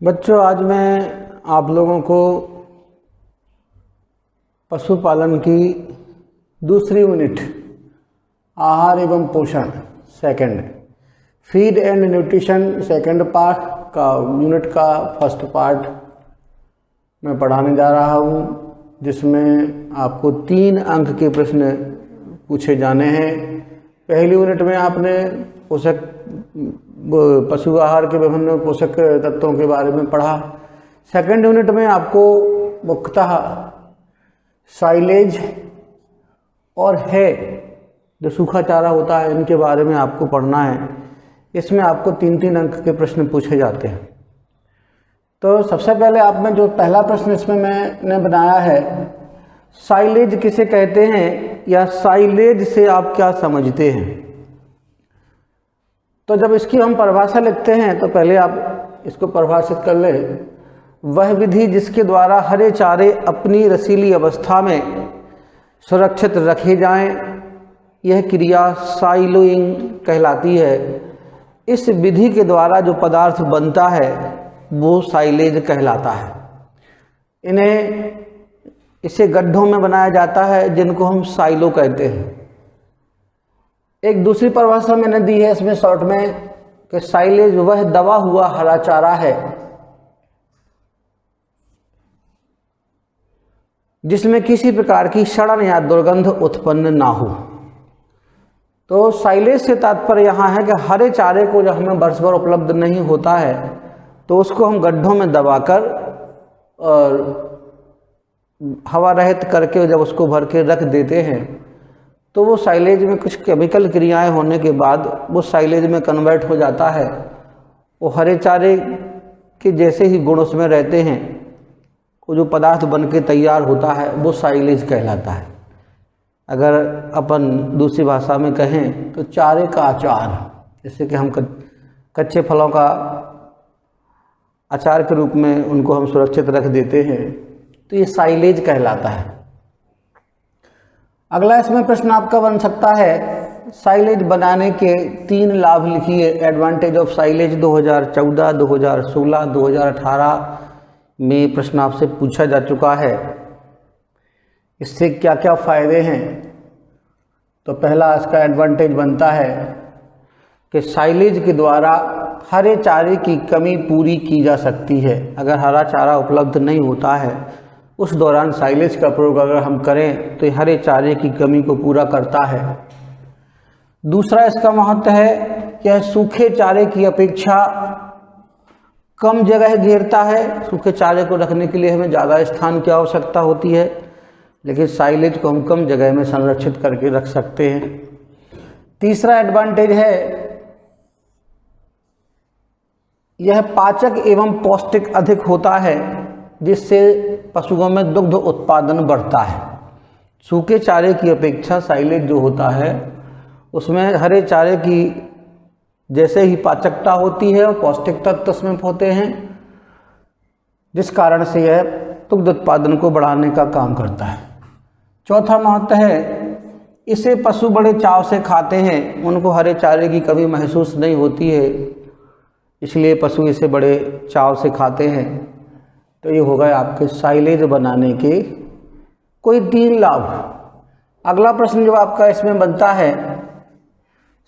बच्चों, आज मैं आप लोगों को पशुपालन की दूसरी यूनिट आहार एवं पोषण second feed and nutrition second part का यूनिट का फर्स्ट पार्ट मैं पढ़ाने जा रहा हूँ, जिसमें आपको 3 अंक के प्रश्न पूछे जाने हैं। पहली यूनिट में आपने पोषक पशु आहार के विभिन्न पोषक तत्वों के बारे में पढ़ा। सेकंड यूनिट में आपको मुख्यतः साइलेज और है जो सूखा चारा होता है इनके बारे में आपको पढ़ना है। इसमें आपको 3-3 अंक के प्रश्न पूछे जाते हैं। तो सबसे पहले आपने जो पहला प्रश्न इसमें मैंने बनाया है, साइलेज किसे कहते हैं या साइलेज से आप क्या समझते हैं। तो जब इसकी हम परिभाषा लिखते हैं तो पहले आप इसको परिभाषित कर लें। वह विधि जिसके द्वारा हरे चारे अपनी रसीली अवस्था में सुरक्षित रखे जाएं, यह क्रिया साइलोइंग कहलाती है। इस विधि के द्वारा जो पदार्थ बनता है वो साइलेज कहलाता है। इसे गड्ढों में बनाया जाता है जिनको हम साइलो कहते हैं। एक दूसरी परिभाषा मैंने दी है इसमें शॉर्ट में कि साइलेज वह दबा हुआ हरा चारा है जिसमें किसी प्रकार की सड़न या दुर्गंध उत्पन्न ना हो। तो साइलेज से तात्पर्य यहाँ है कि हरे चारे को जब हमें वर्ष भर उपलब्ध नहीं होता है तो उसको हम गड्ढों में दबाकर और हवा रहित करके जब उसको भर के रख देते हैं तो वो साइलेज में कुछ केमिकल क्रियाएं होने के बाद वो साइलेज में कन्वर्ट हो जाता है। वो हरे चारे के जैसे ही गुण उसमें रहते हैं, वो जो पदार्थ बन के तैयार होता है वो साइलेज कहलाता है। अगर अपन दूसरी भाषा में कहें तो चारे का अचार, जैसे कि हम कच्चे फलों का अचार के रूप में उनको हम सुरक्षित रख देते हैं, तो ये साइलेज कहलाता है। अगला इसमें प्रश्न आपका बन सकता है, साइलेज बनाने के 3 लाभ लिखिए। एडवांटेज ऑफ साइलेज 2014, 2016, 2018 में प्रश्न आपसे पूछा जा चुका है। इससे क्या क्या फ़ायदे हैं। तो पहला इसका एडवांटेज बनता है कि साइलेज के द्वारा हरे चारे की कमी पूरी की जा सकती है। अगर हरा चारा उपलब्ध नहीं होता है उस दौरान साइलेज का प्रयोग अगर हम करें तो हरे चारे की कमी को पूरा करता है। दूसरा इसका महत्व है कि यह सूखे चारे की अपेक्षा कम जगह घेरता है। सूखे चारे को रखने के लिए हमें ज़्यादा स्थान की आवश्यकता होती है, लेकिन साइलेज को हम कम जगह में संरक्षित करके रख सकते हैं। तीसरा एडवांटेज है यह पाचक एवं पौष्टिक अधिक होता है, जिससे पशुओं में दुग्ध उत्पादन बढ़ता है। सूखे चारे की अपेक्षा साइलेज जो होता है उसमें हरे चारे की जैसे ही पाचकता होती है और पौष्टिक तत्व उसमें होते हैं, जिस कारण से यह दुग्ध उत्पादन को बढ़ाने का काम करता है। चौथा महत्व है इसे पशु बड़े चाव से खाते हैं। उनको हरे चारे की कमी महसूस नहीं होती है, इसलिए पशु इसे बड़े चाव से खाते हैं। तो ये हो गए आपके साइलेज बनाने के कोई 3 लाभ। अगला प्रश्न जो आपका इसमें बनता है,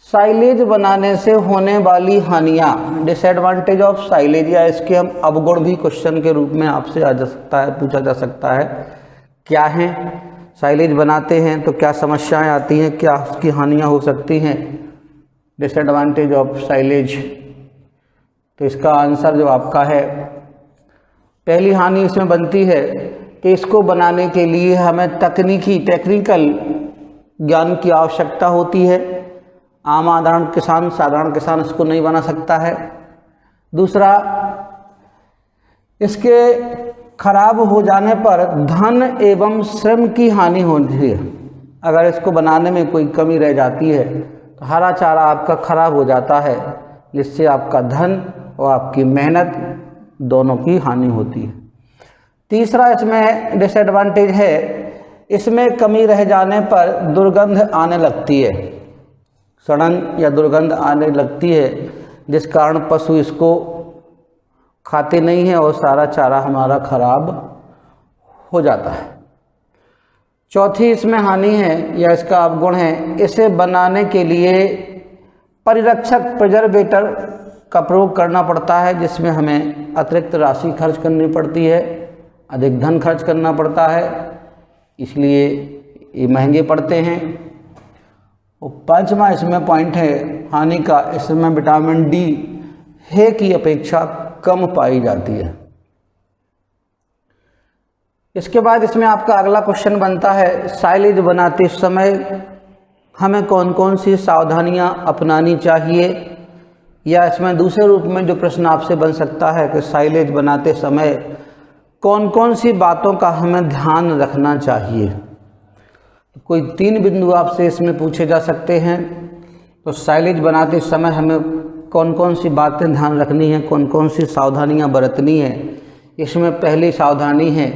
साइलेज बनाने से होने वाली हानियाँ, डिसएडवांटेज ऑफ साइलेज, या इसके हम अवगुण भी क्वेश्चन के रूप में आपसे आ जा सकता है, पूछा जा सकता है। क्या हैं साइलेज बनाते हैं तो क्या समस्याएं आती हैं, क्या उसकी हानियाँ हो सकती हैं, डिसएडवांटेज ऑफ साइलेज। तो इसका आंसर जो आपका है, पहली हानि इसमें बनती है कि इसको बनाने के लिए हमें टेक्निकल ज्ञान की आवश्यकता होती है। आम साधारण किसान इसको नहीं बना सकता है। दूसरा, इसके खराब हो जाने पर धन एवं श्रम की हानि होती है। अगर इसको बनाने में कोई कमी रह जाती है तो हरा चारा आपका खराब हो जाता है, जिससे आपका धन और आपकी मेहनत दोनों की हानि होती है। तीसरा इसमें डिसएडवांटेज है, इसमें कमी रह जाने पर दुर्गंध आने लगती है, सड़न या दुर्गंध आने लगती है, जिस कारण पशु इसको खाते नहीं हैं और सारा चारा हमारा खराब हो जाता है। चौथी इसमें हानि है या इसका अवगुण है, इसे बनाने के लिए परिरक्षक प्रिजर्वेटर का प्रयोग करना पड़ता है, जिसमें हमें अतिरिक्त राशि खर्च करनी पड़ती है, अधिक धन खर्च करना पड़ता है, इसलिए ये महंगे पड़ते हैं। और पांचवा इसमें पॉइंट है हानि का, इसमें विटामिन डी हे की अपेक्षा कम पाई जाती है। इसके बाद इसमें आपका अगला क्वेश्चन बनता है, साइलेज बनाते समय हमें कौन कौन सी सावधानियां अपनानी चाहिए, या इसमें दूसरे रूप में जो प्रश्न आपसे बन सकता है कि साइलेज बनाते समय कौन कौन सी बातों का हमें ध्यान रखना चाहिए। कोई 3 बिंदु आपसे इसमें पूछे जा सकते हैं। तो साइलेज बनाते समय हमें कौन कौन सी बातें ध्यान रखनी है, कौन कौन सी सावधानियां बरतनी है। इसमें पहली सावधानी है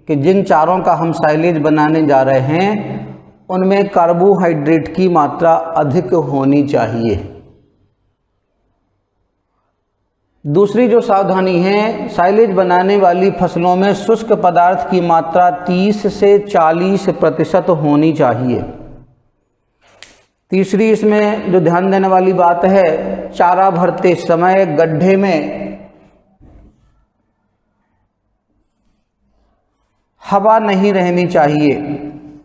कि जिन चारों का हम साइलेज बनाने जा रहे हैं उनमें कार्बोहाइड्रेट की मात्रा अधिक होनी चाहिए। दूसरी जो सावधानी है, साइलेज बनाने वाली फसलों में शुष्क पदार्थ की मात्रा 30 से 40% होनी चाहिए। तीसरी इसमें जो ध्यान देने वाली बात है, चारा भरते समय गड्ढे में हवा नहीं रहनी चाहिए,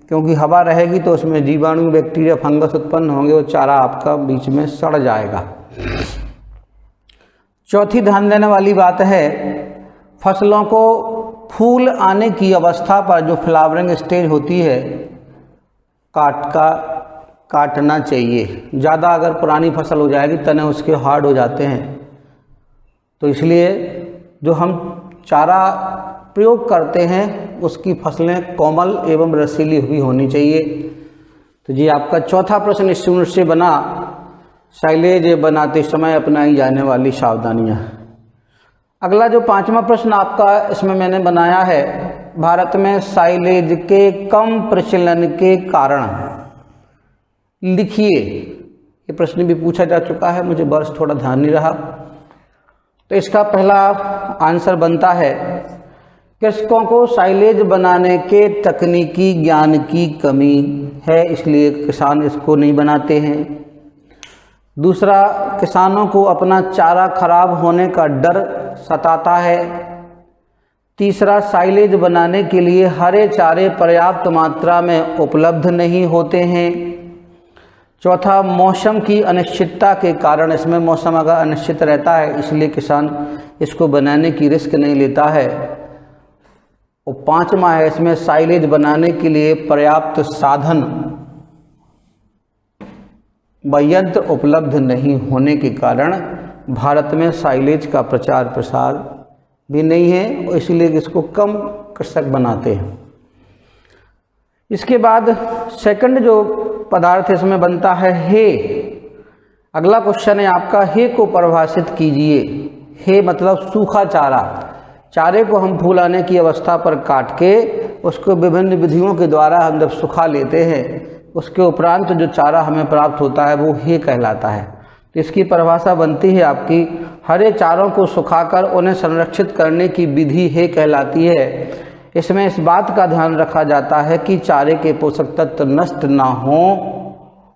क्योंकि हवा रहेगी तो उसमें जीवाणु, बैक्टीरिया, फंगस उत्पन्न होंगे और चारा आपका बीच में सड़ जाएगा। चौथी ध्यान देने वाली बात है, फसलों को फूल आने की अवस्था पर जो फ्लावरिंग स्टेज होती है काटना चाहिए। ज़्यादा अगर पुरानी फसल हो जाएगी, तने उसके हार्ड हो जाते हैं, तो इसलिए जो हम चारा प्रयोग करते हैं उसकी फसलें कोमल एवं रसीली हुई होनी चाहिए। तो जी आपका चौथा प्रश्न इस यूनिट से बना, साइलेज बनाते समय अपनाई जाने वाली सावधानियां। अगला जो 5वां प्रश्न आपका इसमें मैंने बनाया है, भारत में साइलेज के कम प्रचलन के कारण लिखिए। ये प्रश्न भी पूछा जा चुका है, मुझे वर्ष थोड़ा ध्यान नहीं रहा। तो इसका पहला आंसर बनता है, कृषकों को साइलेज बनाने के तकनीकी ज्ञान की कमी है, इसलिए किसान इसको नहीं बनाते हैं। दूसरा, किसानों को अपना चारा खराब होने का डर सताता है। तीसरा, साइलेज बनाने के लिए हरे चारे पर्याप्त मात्रा में उपलब्ध नहीं होते हैं। चौथा, मौसम की अनिश्चितता के कारण, इसमें मौसम अगर अनिश्चित रहता है इसलिए किसान इसको बनाने की रिस्क नहीं लेता है। और 5वां है, इसमें साइलेज बनाने के लिए पर्याप्त साधन व यंत्र उपलब्ध नहीं होने के कारण भारत में साइलेज का प्रचार प्रसार भी नहीं है और इसलिए इसको कम कृषक बनाते हैं। इसके बाद सेकंड जो पदार्थ इसमें बनता है, हे। अगला क्वेश्चन है आपका, हे को परिभाषित कीजिए। हे मतलब सूखा चारा। चारे को हम फूल आने की अवस्था पर काट के उसको विभिन्न विधियों के द्वारा हम जब सुखा लेते हैं, उसके उपरांत जो चारा हमें प्राप्त होता है वो हे कहलाता है। तो इसकी परिभाषा बनती है आपकी, हरे चारों को सुखाकर उन्हें संरक्षित करने की विधि हे कहलाती है। इसमें इस बात का ध्यान रखा जाता है कि चारे के पोषक तत्व नष्ट ना हो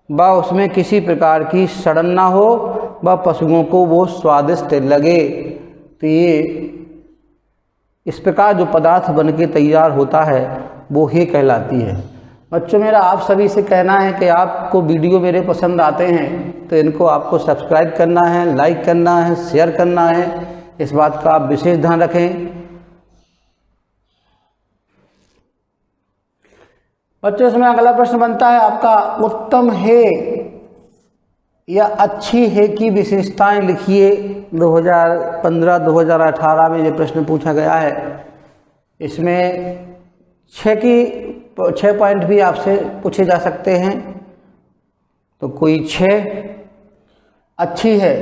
व उसमें किसी प्रकार की सड़न ना हो व पशुओं को वो स्वादिष्ट लगे। तो ये इस प्रकार जो पदार्थ बन के तैयार होता है वो हे कहलाती है। बच्चों, मेरा आप सभी से कहना है कि आपको वीडियो मेरे पसंद आते हैं तो इनको आपको सब्सक्राइब करना है, लाइक करना है, शेयर करना है, इस बात का आप विशेष ध्यान रखें। बच्चों, इसमें अगला प्रश्न बनता है आपका, उत्तम हे या अच्छी है की विशेषताएं लिखिए। 2015-2018 में ये प्रश्न पूछा गया है। इसमें 6 पॉइंट भी आपसे पूछे जा सकते हैं। तो कोई 6 अच्छी है,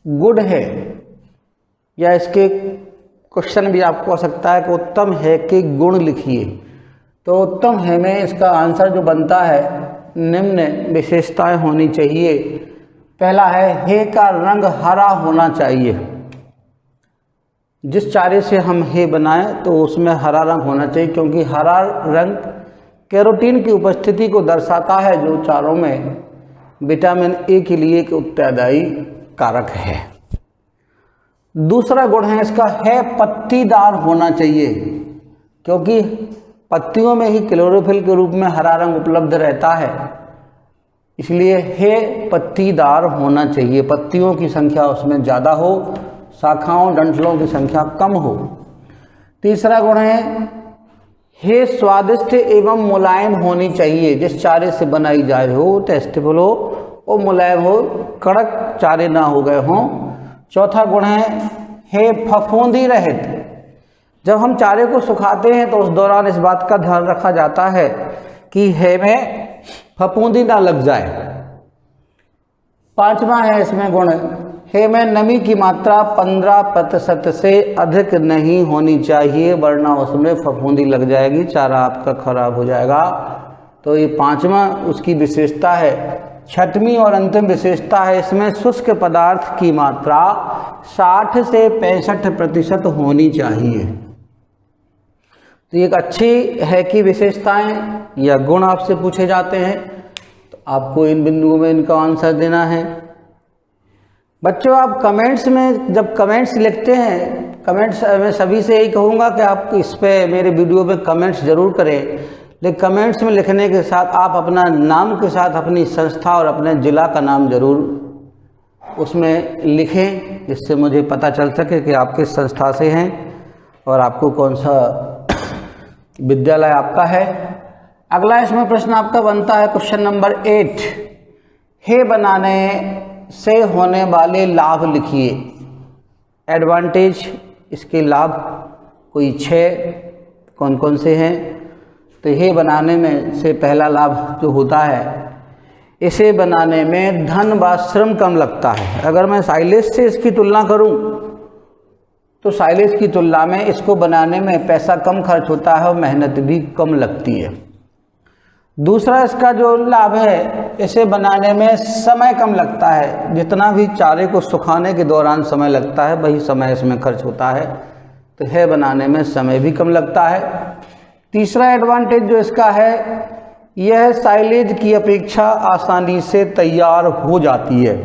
गुड है, या इसके क्वेश्चन भी आपको आ सकता है कि उत्तम है के गुण लिखिए। तो उत्तम है में इसका आंसर जो बनता है, निम्न विशेषताएं होनी चाहिए। पहला है, हे का रंग हरा होना चाहिए। जिस चारे से हम हे बनाएं तो उसमें हरा रंग होना चाहिए, क्योंकि हरा रंग कैरोटीन की उपस्थिति को दर्शाता है, जो चारों में विटामिन ए के लिए एक उत्तरदायी कारक है। दूसरा गुण है इसका है पत्तीदार होना चाहिए, क्योंकि पत्तियों में ही क्लोरोफिल के रूप में हरा रंग उपलब्ध रहता है, इसलिए है पत्तीदार होना चाहिए। पत्तियों की संख्या उसमें ज़्यादा हो, शाखाओं डंठलों की संख्या कम हो। तीसरा गुण है स्वादिष्ट एवं मुलायम होनी चाहिए। जिस चारे से बनाई जाए हो, टेस्टेबल हो और मुलायम हो, कड़क चारे ना हो गए हों। चौथा गुण है फफूंदी रहित। जब हम चारे को सुखाते हैं तो उस दौरान इस बात का ध्यान रखा जाता है कि है में फफूंदी ना लग जाए। पांचवा है इसमें गुण है में नमी की मात्रा 15% से अधिक नहीं होनी चाहिए, वरना उसमें फफूंदी लग जाएगी, चारा आपका खराब हो जाएगा। तो ये पांचवा उसकी विशेषता है। छठवीं और अंतिम विशेषता है इसमें शुष्क पदार्थ की मात्रा 60 से 65% होनी चाहिए। तो एक अच्छी है कि विशेषताएं या गुण आपसे पूछे जाते हैं, तो आपको इन बिंदुओं में इनका आंसर देना है। बच्चों, आप कमेंट्स में जब कमेंट्स लिखते हैं, कमेंट्स मैं सभी से यही कहूँगा कि आप इस पे मेरे वीडियो पे कमेंट्स ज़रूर करें, लेकिन कमेंट्स में लिखने के साथ आप अपना नाम के साथ अपनी संस्था और अपने ज़िला का नाम ज़रूर उसमें लिखें, जिससे मुझे पता चल सके कि आप किस संस्था से हैं और आपको कौन सा विद्यालय आपका है। अगला इसमें प्रश्न आपका बनता है क्वेश्चन नंबर 8, हे बनाने से होने वाले लाभ लिखिए। एडवांटेज, इसके लाभ कोई 6 कौन कौन से हैं। तो हे बनाने में से पहला लाभ जो होता है, इसे बनाने में धन व श्रम कम लगता है। अगर मैं साइलेज से इसकी तुलना करूं तो साइलेज की तुलना में इसको बनाने में पैसा कम खर्च होता है और मेहनत भी कम लगती है। दूसरा इसका जो लाभ है, इसे बनाने में समय कम लगता है। जितना भी चारे को सुखाने के दौरान समय लगता है, वही समय इसमें खर्च होता है। तो है बनाने में समय भी कम लगता है। तीसरा एडवांटेज जो इसका है, यह साइलेज की अपेक्षा आसानी से तैयार हो जाती है।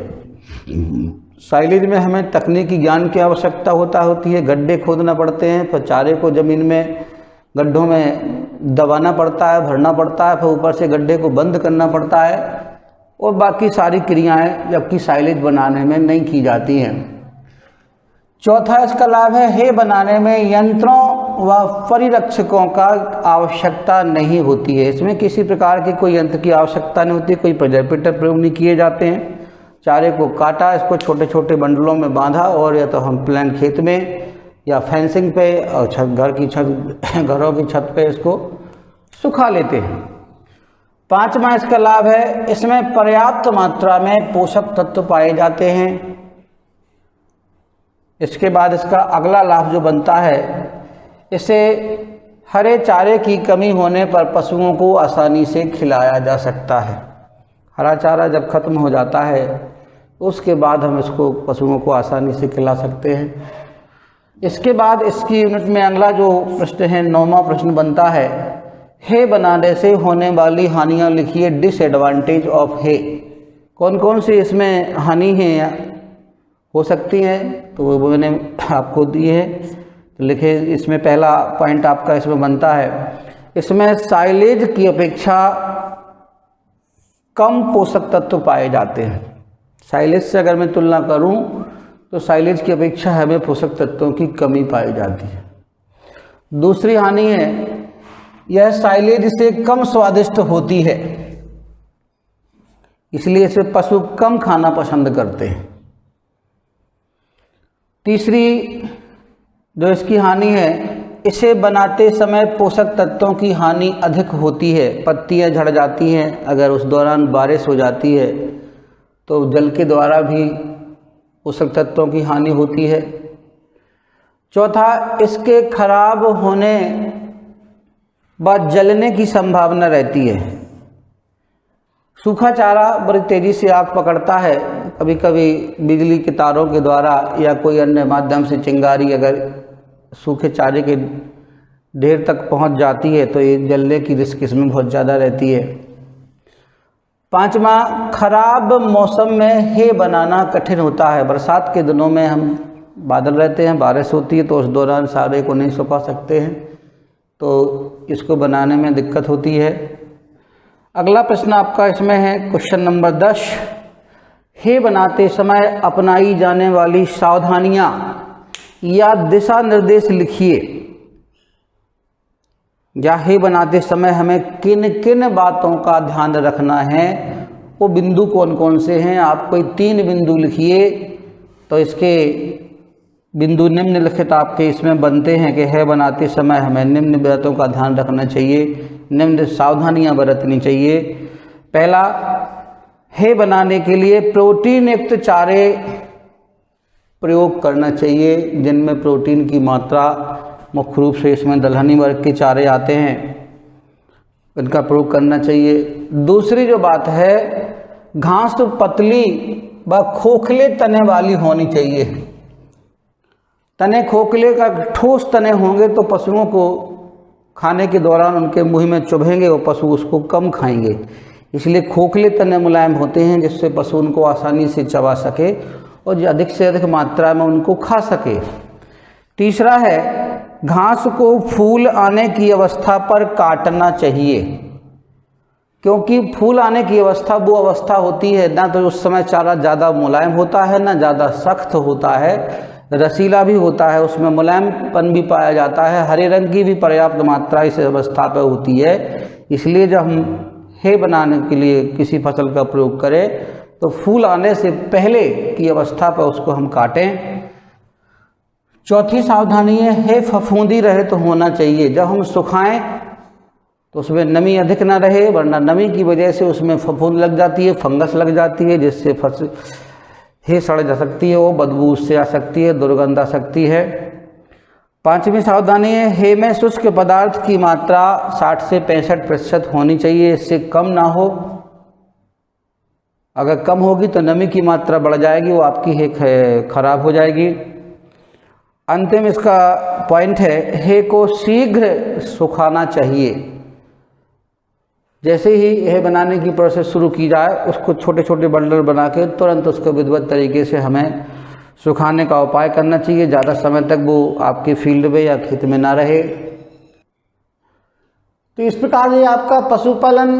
साइलेज में हमें तकनीकी ज्ञान की आवश्यकता होती है। गड्ढे खोदना पड़ते हैं, फिर चारे को ज़मीन में गड्ढों में दबाना पड़ता है, भरना पड़ता है, फिर ऊपर से गड्ढे को बंद करना पड़ता है और बाकी सारी क्रियाएं जबकि साइलेज बनाने में नहीं की जाती हैं। चौथा इसका लाभ है बनाने में यंत्रों व परिरक्षकों का आवश्यकता नहीं होती है। इसमें किसी प्रकार की कोई यंत्र की आवश्यकता नहीं होती, कोई प्रेजरवेटर प्रयोग नहीं किए जाते हैं। चारे को काटा, इसको छोटे छोटे बंडलों में बांधा और या तो हम प्लान खेत में या फेंसिंग पे और घरों की छत पे इसको सुखा लेते हैं। पांचवा इसका लाभ है, इसमें पर्याप्त मात्रा में पोषक तत्व पाए जाते हैं। इसके बाद इसका अगला लाभ जो बनता है, इसे हरे चारे की कमी होने पर पशुओं को आसानी से खिलाया जा सकता है। हरा चारा जब खत्म हो जाता है उसके बाद हम इसको पशुओं को आसानी से खिला सकते हैं। इसके बाद इसकी यूनिट में अगला जो प्रश्न है, 9वां प्रश्न बनता है बनाने से होने वाली हानियां लिखिए। डिसएडवांटेज ऑफ है। कौन कौन सी इसमें हानि है या हो सकती हैं, तो वो मैंने आपको दिए हैं, तो लिखे। इसमें पहला पॉइंट आपका इसमें बनता है, इसमें साइलेज की अपेक्षा कम पोषक तत्व पाए जाते हैं। साइलेज से अगर मैं तुलना करूं तो साइलेज की अपेक्षा हमें पोषक तत्वों की कमी पाई जाती है। दूसरी हानि है, यह साइलेज से कम स्वादिष्ट होती है, इसलिए इसे पशु कम खाना पसंद करते हैं। तीसरी जो इसकी हानि है, इसे बनाते समय पोषक तत्वों की हानि अधिक होती है। पत्तियां झड़ जाती हैं, अगर उस दौरान बारिश हो जाती है तो जल के द्वारा भी पोषक तत्वों की हानि होती है। चौथा, इसके खराब होने व जलने की संभावना रहती है। सूखा चारा बड़ी तेज़ी से आग पकड़ता है, कभी कभी बिजली के तारों के द्वारा या कोई अन्य माध्यम से चिंगारी अगर सूखे चारे के ढेर तक पहुंच जाती है तो ये जलने की रिस्क इसमें बहुत ज़्यादा रहती है। 5वां, खराब मौसम में हे बनाना कठिन होता है। बरसात के दिनों में हम बादल रहते हैं, बारिश होती है, तो उस दौरान सारे को नहीं सुखा सकते हैं, तो इसको बनाने में दिक्कत होती है। अगला प्रश्न आपका इसमें है क्वेश्चन नंबर 10, हे बनाते समय अपनाई जाने वाली सावधानियां या दिशा निर्देश लिखिए। या हे बनाते समय हमें किन किन बातों का ध्यान रखना है, वो बिंदु कौन कौन से हैं। आप कोई 3 बिंदु लिखिए तो इसके बिंदु निम्नलिखित आपके इसमें बनते हैं कि है बनाते समय हमें निम्न बातों का ध्यान रखना चाहिए, निम्न सावधानियां बरतनी चाहिए। पहला, है बनाने के लिए प्रोटीन युक्त चारे प्रयोग करना चाहिए, जिनमें प्रोटीन की मात्रा मुख्य रूप से इसमें दलहनी वर्ग के चारे आते हैं, इनका प्रयोग करना चाहिए। दूसरी जो बात है, घास पतली व खोखले तने वाली होनी चाहिए। तने खोखले का ठोस तने होंगे तो पशुओं को खाने के दौरान उनके मुंह में चुभेंगे और पशु उसको कम खाएंगे, इसलिए खोखले तने मुलायम होते हैं जिससे पशु उनको आसानी से चबा सके और अधिक से अधिक मात्रा में उनको खा सके। तीसरा है, घास को फूल आने की अवस्था पर काटना चाहिए, क्योंकि फूल आने की अवस्था वो अवस्था होती है ना तो उस समय चारा ज़्यादा मुलायम होता है ना ज़्यादा सख्त होता है, रसीला भी होता है, उसमें मुलायमपन भी पाया जाता है, हरे रंग की भी पर्याप्त मात्रा इस अवस्था पर होती है। इसलिए जब हम हे बनाने के लिए किसी फसल का प्रयोग करें तो फूल आने से पहले की अवस्था पर उसको हम काटें। चौथी सावधानी है फफूंदी रहे तो होना चाहिए। जब हम सुखाएं तो उसमें नमी अधिक ना रहे, वरना नमी की वजह से उसमें फफूंद लग जाती है, फंगस लग जाती है, जिससे फसल हे सड़ जा सकती है, वो बदबू उससे आ सकती है, दुर्गंध आ सकती है। 5वीं सावधानी है, हे में शुष्क पदार्थ की मात्रा 60 से 65% होनी चाहिए, इससे कम ना हो। अगर कम होगी तो नमी की मात्रा बढ़ जाएगी, वो आपकी हे खराब हो जाएगी। अंतिम इसका पॉइंट है, हे को शीघ्र सुखाना चाहिए। जैसे ही हे बनाने की प्रोसेस शुरू की जाए उसको छोटे छोटे बंडल बना के तुरंत उसको विधिवत तरीके से हमें सुखाने का उपाय करना चाहिए, ज़्यादा समय तक वो आपके फील्ड में या खेत में ना रहे। तो इस प्रकार ये आपका पशुपालन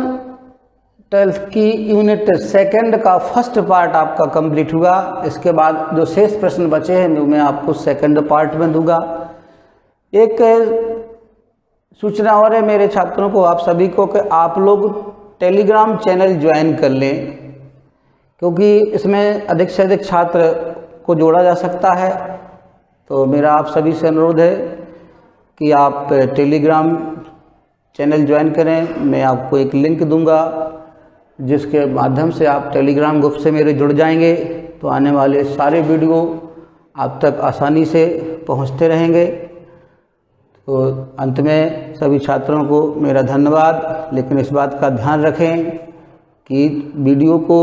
12th की यूनिट 2 का फर्स्ट पार्ट आपका कंप्लीट हुआ। इसके बाद जो शेष प्रश्न बचे हैं वो मैं आपको 2nd पार्ट में दूंगा। एक सूचना और है मेरे छात्रों को, आप सभी को, कि आप लोग टेलीग्राम चैनल ज्वाइन कर लें, क्योंकि इसमें अधिक से अधिक छात्र को जोड़ा जा सकता है। तो मेरा आप सभी से अनुरोध है कि आप टेलीग्राम चैनल ज्वाइन करें। मैं आपको एक लिंक दूंगा जिसके माध्यम से आप टेलीग्राम ग्रुप से मेरे जुड़ जाएंगे, तो आने वाले सारे वीडियो आप तक आसानी से पहुंचते रहेंगे। तो अंत में सभी छात्रों को मेरा धन्यवाद, लेकिन इस बात का ध्यान रखें कि वीडियो को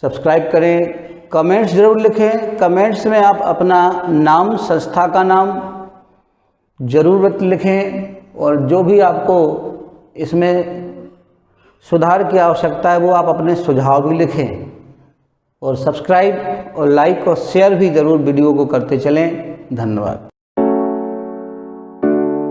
सब्सक्राइब करें, कमेंट्स ज़रूर लिखें। कमेंट्स में आप अपना नाम, संस्था का नाम ज़रूर लिखें, और जो भी आपको इसमें सुधार की आवश्यकता है वो आप अपने सुझाव भी लिखें, और सब्सक्राइब और लाइक और शेयर भी ज़रूर वीडियो को करते चलें। धन्यवाद।